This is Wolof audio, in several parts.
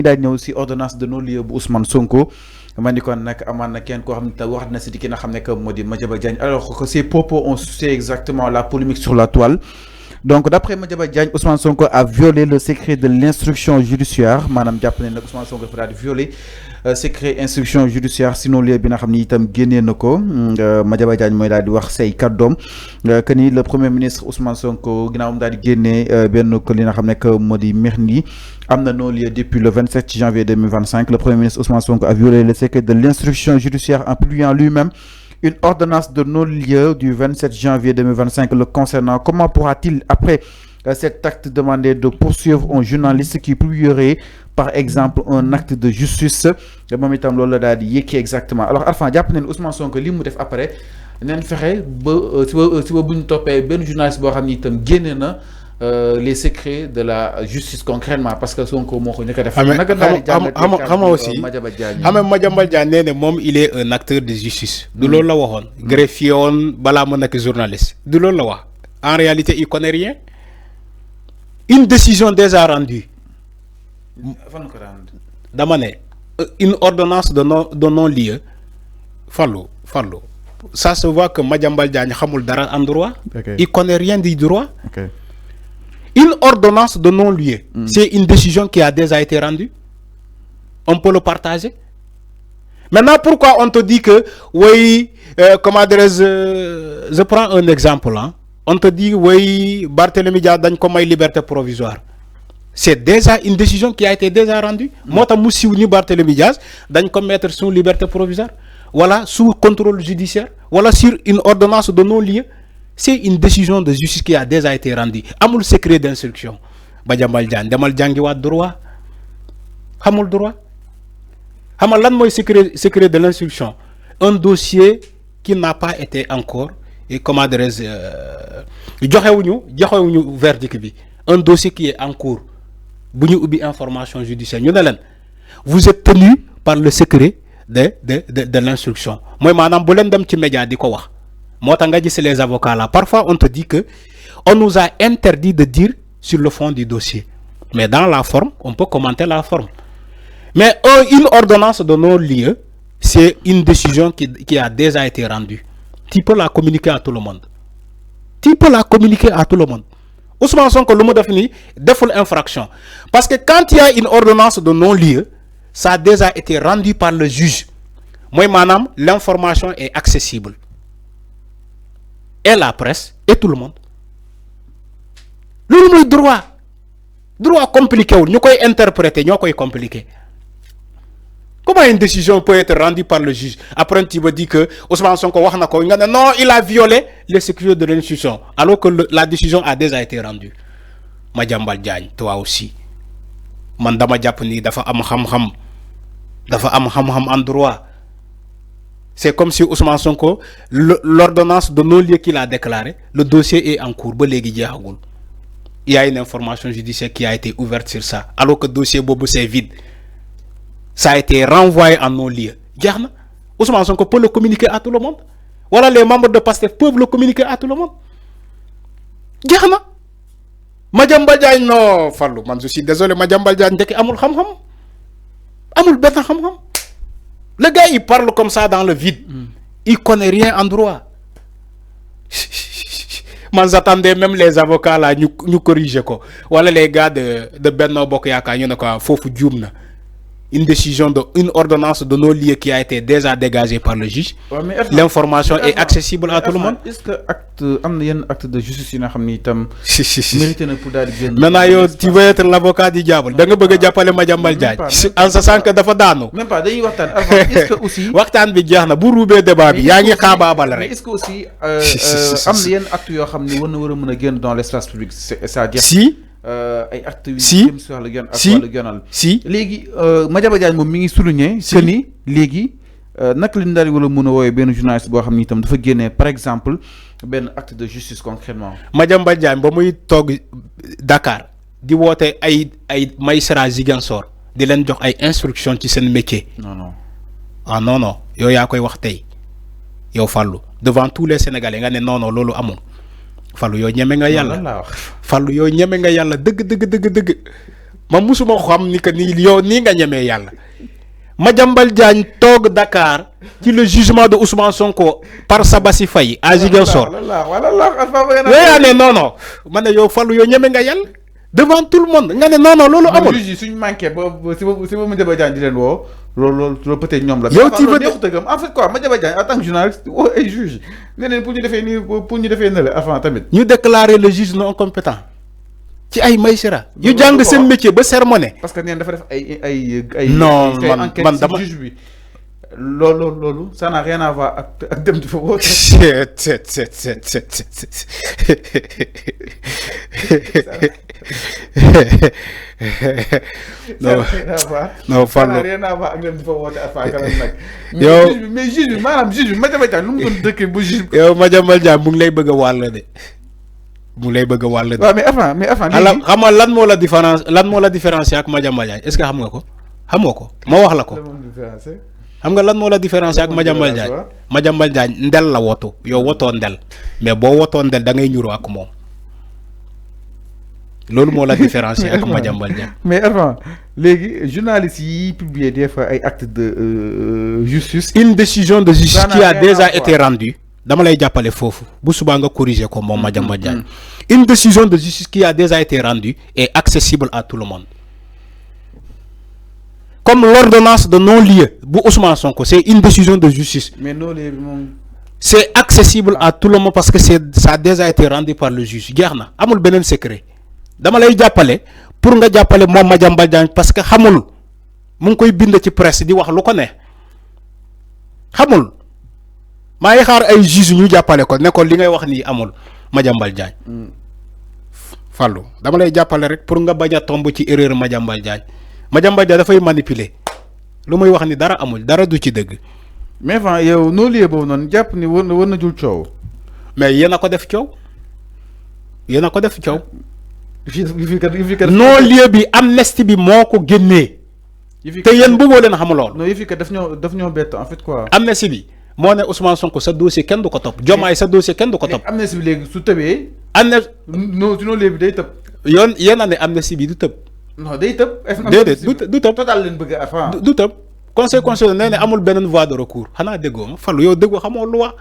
daa ñëw si ordonnance de non-lieu bu Ousmane Sonko ma ni kon nag amaan na kenn koo xam ne te wax na si di ki nga xam ne que moo di Madiambal Diagne alors que ces propos on sait exactement la polémique sur la toile. Donc d'après Madiambal Diagne, Ousmane Sonko a violé le secret de l'instruction judiciaire maanaam jàpp ne nag Ousmane Sonko dafa daal di violé secret instruction judiciaire sinon lieu bi nga xam ni itam génnee na ko Madiambal Diagne mooy daal di wax say kàddoom que ni le premier ministre Ousmane Sonko ginnaaw mu daal di génnee benn ko li nga xam ne que moo di Mirni am na non-lieu depuis le 27 janvier 2025. Le premier ministre Ousmane Sonko a violé le secret de l'instruction judiciaire en publiant lui-même une ordonnance de non-lieu du 27 janvier 2025 le concernant. Comment pourra-t-il, après cet acte, demander de poursuivre un journaliste qui publierait, par exemple, un acte de justice? Moom itam loolu la daal di yëkki exactement. Alors Arfan jàpp nañu Ousmane Sonko li mu def après neen fexe ba si ba bu ñu toppee benn journaliste boo xam ni itam génne na les secrets de la justice concrètement parce que Sonko moo ko njëkk a def. xam aussi Madiambal Diagne nee ne moom il est un acteur de justice. du loolu la waxoon. greffier woon balaa ma nekk journaliste. du loolu la wax en réalité il connaît rien. Une décision déjà rendue. dama ne une ordonnance de non-lieu. Fallou ça se voit que Madiambal Diagne xamul dara en droit. Il connaît rien du droit. Une ordonnance de non-lieu, c'est une décision qui a déjà été rendue. On peut le partager. Maintenant, pourquoi on te dit que, oui, comment dirais-je, je prends un exemple. Hein. On te dit, oui, Barthélémy Diaz donne comme une liberté provisoire. C'est déjà une décision qui a été déjà rendue. Moi, je suis Barthélémy Diaz, donne comme mettre sous liberté provisoire. Voilà, sous contrôle judiciaire. Voilà, sur une ordonnance de non-lieu. C'est une décision de justice qui a déjà été rendue. Amul secret d'instruction. Madiambal Diagne demal jàngi waat droit. Xamul droit. Xamal lan mooy secret de l'instruction. Un dossier qui n'a pas été encore et comment dirais-je joxewuñu verdict bi. Un dossier qui est en cours. Bu ñu ubbi information judiciaire ñu ne leen vous êtes tenu par le secret de l'instruction. Mooy maanaam bu leen dem ci média di ko wax. Moi, c'est les avocats là. Parfois, on te dit que on nous a interdit de dire sur le fond du dossier. Mais dans la forme, on peut commenter la forme. Mais une ordonnance de non-lieu, c'est une décision qui a déjà été rendue. Tu peux la communiquer à tout le monde. Tu peux la communiquer à tout le monde. Ousmane Sonko, le mot défini, défaut infraction. Parce que quand il y a une ordonnance de non-lieu, ça a déjà été rendu par le juge. Moi, madame, l'information est accessible. Et la presse, et tout le monde. Le droit. Droit compliqué. Nous pouvons interpréter, nous pouvons compliquer. Comment une décision peut être rendue par le juge? Après, tu me dis que Ousmane Sonko non, il a violé les secrets de l'institution. Alors que la décision a déjà été rendue. Madiambal Diagne, toi aussi. Mandama Japoni, dafa am xam-xam. Dafa am xam-xam en droit. C'est comme si Ousmane Sonko, l'ordonnance de non-lieu qu'il a déclaré, le dossier est en cours. Il y a une information judiciaire qui a été ouverte sur ça. Alors que le dossier Bobo c'est vide. Ça a été renvoyé en non-lieu. Ousmane Sonko peut le communiquer à tout le monde. Voilà, les membres de PASTEF peuvent le communiquer à tout le monde. Madiambal Diagne, non, Fallou, je suis désolé, Madiambal Diagne, amul xam-xam. Amul ben xam-xam. Le gars, il parle comme ça dans le vide. Il connaît rien en droit. Moi, j'attendais même les avocats là, nous corriger quoi. Voilà les gars de Benno Bokk Yaakaar, ñu ne quoi, fofu djoum na. Une décision une ordonnance de non-lieu qui a été déjà dégagée par le juge. Ouais, l'information est accessible à tout le monde. Est-ce que acte de justice yi nga xamni tam mérité na pour dal génn? Maintenant tu veux être l'avocat du diable. Da nga bëgg jappalé Madiambal Diagne. En sachant que dafa daanu. Même pas dañuy waxtaan avant est-ce que aussi waxtaan bi jeex na bu roubé débat bi yaa ngi xaabaabal rek. Est-ce que aussi am na yenn acte yoo xam ni war na mën a génn dans l'espace public c'est-à-dire ay actes si léegi Madiambal Diagne moom mi ngi souligner que ni léegi naka lañ daal wala mën a woowee benn journaliste boo xam ni itam dafa génnee par exemple benn acte de justice concrètement. Madiambal Diagne ba muy toog Dakar di woote ay magistrat Ziguinchor di leen jox ay instructions ci seen métier. non yow yaa koy wax tey yow Fallou devant tous les Sénégalais nga ne non loolu amul. Fallou yow ñeme nga yàlla Fallou yow ñeme nga yàlla dëgg ma musuma xam ni que ni yow nii nga ñemee yàlla Madiambal Diagne toog Dakar ci le jugement de Ousmane Sonko par Sabassi Faye à Ziguinchor. Non ma ne yow Fallou yow ñeme nga yàlla devant tout le monde nga ne non loolu amul. juge yi suñu manqué ba si ba Madiambal Diagne di leen woo loolu peut-être ñoom la. yow ci ba en fait quoi Madiambal Diagne en tant que journaliste woo ay juge nee pour ñu defee nii pour ñu defee ne la avant tamit. ñu déclarer le juge non compétent ci ay magistrat yu jàng seen métier ba sermonné. parce que neen dafa def ay non man dama juge bi loolu ça n'a rien à voir ak dem di fa woote. non Fallou ça n'a rien à voir ak dem di fa woote affaire kanam nag. yow mais juge bi maanaam juge bi Madiambal Diagne lu mu doon dëkkee bu juge. yow Madiambal Diagne mu ngi lay bëgg a wàll de. mu lay bëgg a wàll de. waaw mais avant xam nga lan moo la différence ak Madiambal Diagne est-ce que xam nga ko ma wax la ko. xam nga lan moo la différence ak Madiambal Diagne. Madiambal Diagne ndel la woto yow wotoo ndel mais boo wotoo ndel da ngay ñuroo ak moom loolu moo la différence ak Madiambal Diagne. mais avant léegi journalistes yi publier des fois ay actes de justice. une décision de justice qui a déjà été rendue. dama lay jàppale foofu bu subaa nga corriger ko moom Madiambal Diagne. une décision de justice qui a déjà été rendue est accessible à tout le monde. Comme l'ordonnance de non-lieu bu Ousmane Sonko c'est une décision de justice. mais non-lieu c'est accessible à tout le monde parce que ça a déjà été rendu par le juge jeex na amul beneen secret dama lay jàppale pour nga jàppale moom Madiambal Diagne parce que xamul mu ngi koy bind ci presse di wax lu ko ne xamul maa ngi xaar ay juge ñu jàppale ko ne ko li ngay wax nii amul Madiambal Diagne. Fallou dama lay jàppale rek pour nga bañ a tomb ci erreur Madiambal Diagne. Madiambal Diagne dafay manipuler lu muy wax ni dara amul dara du ci dëgg. mais fan yow non-lieu boobu noonu jàpp ni war na jul coow. mais yéen a ko def coow yéen a ko def coow. non lieu bi amnistie bi moo ko génnee. te yéen bëggoo leen xam lool. non yëf yi kat daf ñoo bett en fait quoi. amnistie bi moo ne Ousmane Sonko sa dossier kenn du ko topp Diomaye sa dossier kenn du ko topp. amnistie bi léegi su tëbee. non-lieu bi day tëb. yéen a ne amnistie bi du tëb. non day tëb. déedéet du tëb total leen bëgg avant. du tëb conseil constitutionnel nee na amul beneen voie de recours xanaa déggoo ma Fallou yow déggoo xamoo loi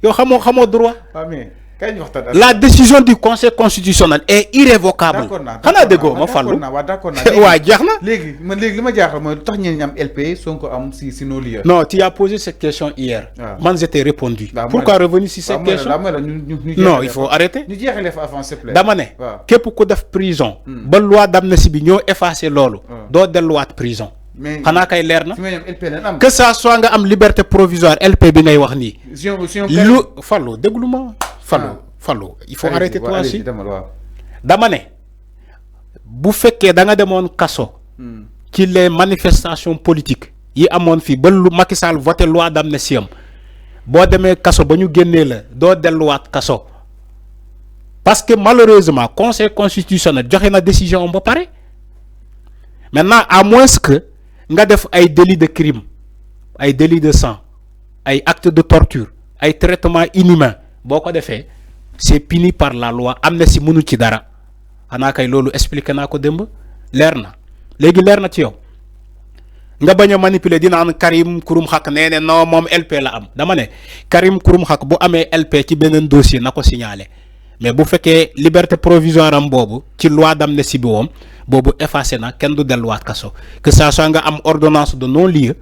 yow xamoo droit. mais kañ waxtaan la décision du conseil constitutionnel est irrévocable. d'accord naa xanaa déggoo ma Fallou. d'accord naa waa jeex na. léegi li ma jaaxal mooy lu tax ñenn ñi am LP Sonko am si non-lieu. non tu as posé cette question hier. man j'étais répondu. pourquoi revenir sur cette question. non il faut arrêter. ñu jeexalee fa avant s'il te plaît. dama ne. képp ku def prison. ba loi d'amnistie bi ñoo effacé loolu. doo delluwaat prison. mais xanaa kay leer na. am. que ça soit nga am liberté provisoire LP bi ngay wax nii. lu Fallou déglu ma. Fallou il faut arrêter toi aussi. dama ne bu fekkee da nga demoon kaso. ci les manifestations politiques yi amoon fii ba lu Macky Sall voté loi d'amnistie am boo demee kaso ba ñu génnee la doo delluwaat kaso parce que malheureusement conseil constitutionnel joxe na décision am ba pare maintenant à moins que nga def ay délits de crime ay délits de sang ay actes de torture ay traitements inhumains boo ko defee c'est puni par la loi amnistie mënu ci dara xanaa kay loolu expliqué naa ko démb leer na léegi leer na ci yow nga bañ a manipuler dina am Karim Xurum Xaq nee ne non moom LP la am dama ne Karim Xurum Xaq bu amee LP ci beneen dossier na ko signaler mais bu fekkee liberté provisoire am boobu ci loi d'amnistie bi woom boobu effacé na kenn du delluwaat kaso que ça soit nga am ordonnance de non-lieu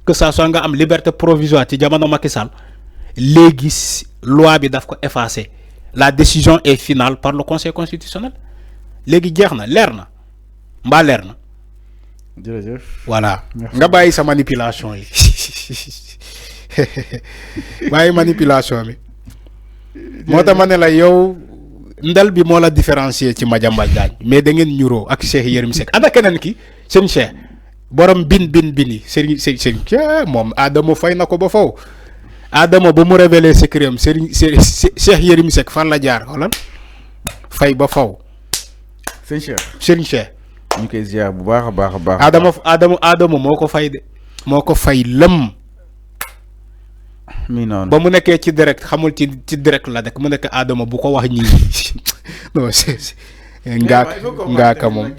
que ça soit nga am liberté provisoire ci jamono Macky Sall léegi loi bi daf ko effacé la décision est finale par le conseil constitutionnel léegi jeex na leer na mbaa leer na. jërëjëf. voilà nga bàyyi sa manipulation yi bàyyi manipulation bi. moo tax ma ne la yow ndel bi moo la différencier ci Madiambal Diagne mais da ngeen ñuroo ak Cheikh Yérim Seck ana keneen ki seen Cheikh borom bin yi sëriñ moom Adama fay na ko ba faw Adama ba mu révélé secret am Cheikh Yérim Seck fan la jaar xoolal fay ba faw sëriñ Cheikh ñu koy ziar bu baax a baax. Adama moo ko fay de moo ko fay lëm. mi noonu ba mu nekkee ci direct xamul ci direct la nekk mu nekk Adama bu ko wax ñii non ngaaka moom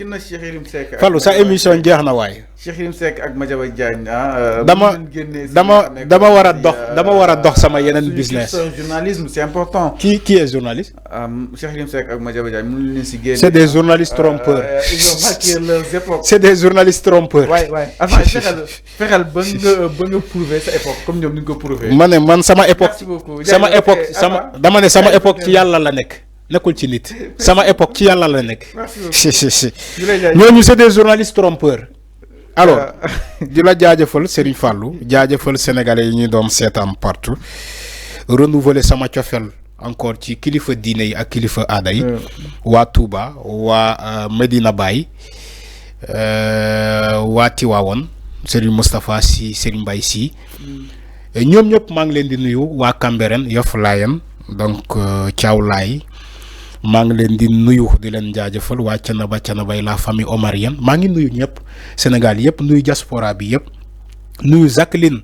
Fallou sa émission jeex na waay. Cheikh Yérim Seck ak Madiambal Diagne dama war a dox sama yeneen business. Journalisme c'est important. Qui est journaliste? Cheikh Yérim Seck ak Madiambal Diagne mënuñ leen si génne. C'est des journalistes trompeurs. Ils ont marqué leurs époques. C'est des journalistes trompeurs. Ouais. Avant fexeel ba nga prouver sa époque comme ñoom ni nga ko prouver. ma ne man sama époque. Merci beaucoup. dama ne sama époque ci yàlla la nekk. nekkul ci nit. sama époque ci yàlla la nekk. ñooñu c'est des journalistes trompeurs. alors di la jaajëfal Serigne Fallou jaajëfal sénégalais yi ñuy doom seetaan partout renouveler sama cofeel encore ci kilifa diine yi ak kilifa aada yi waa Touba waa Medina Baye waa Tiwaawoon Serigne Moustapha Sy Serigne Mbaye Sy ñoom ñëpp maa ngi leen di nuyu waa Cambérène Yoff Layène donc Thiaw Laye maa ngi leen di nuyu di leen jaajëfal waa Thiénaba la famille omarienne maa ngi nuyu ñëpp Sénégal yëpp nuyu diaspora bi yëpp nuyu Jacqueline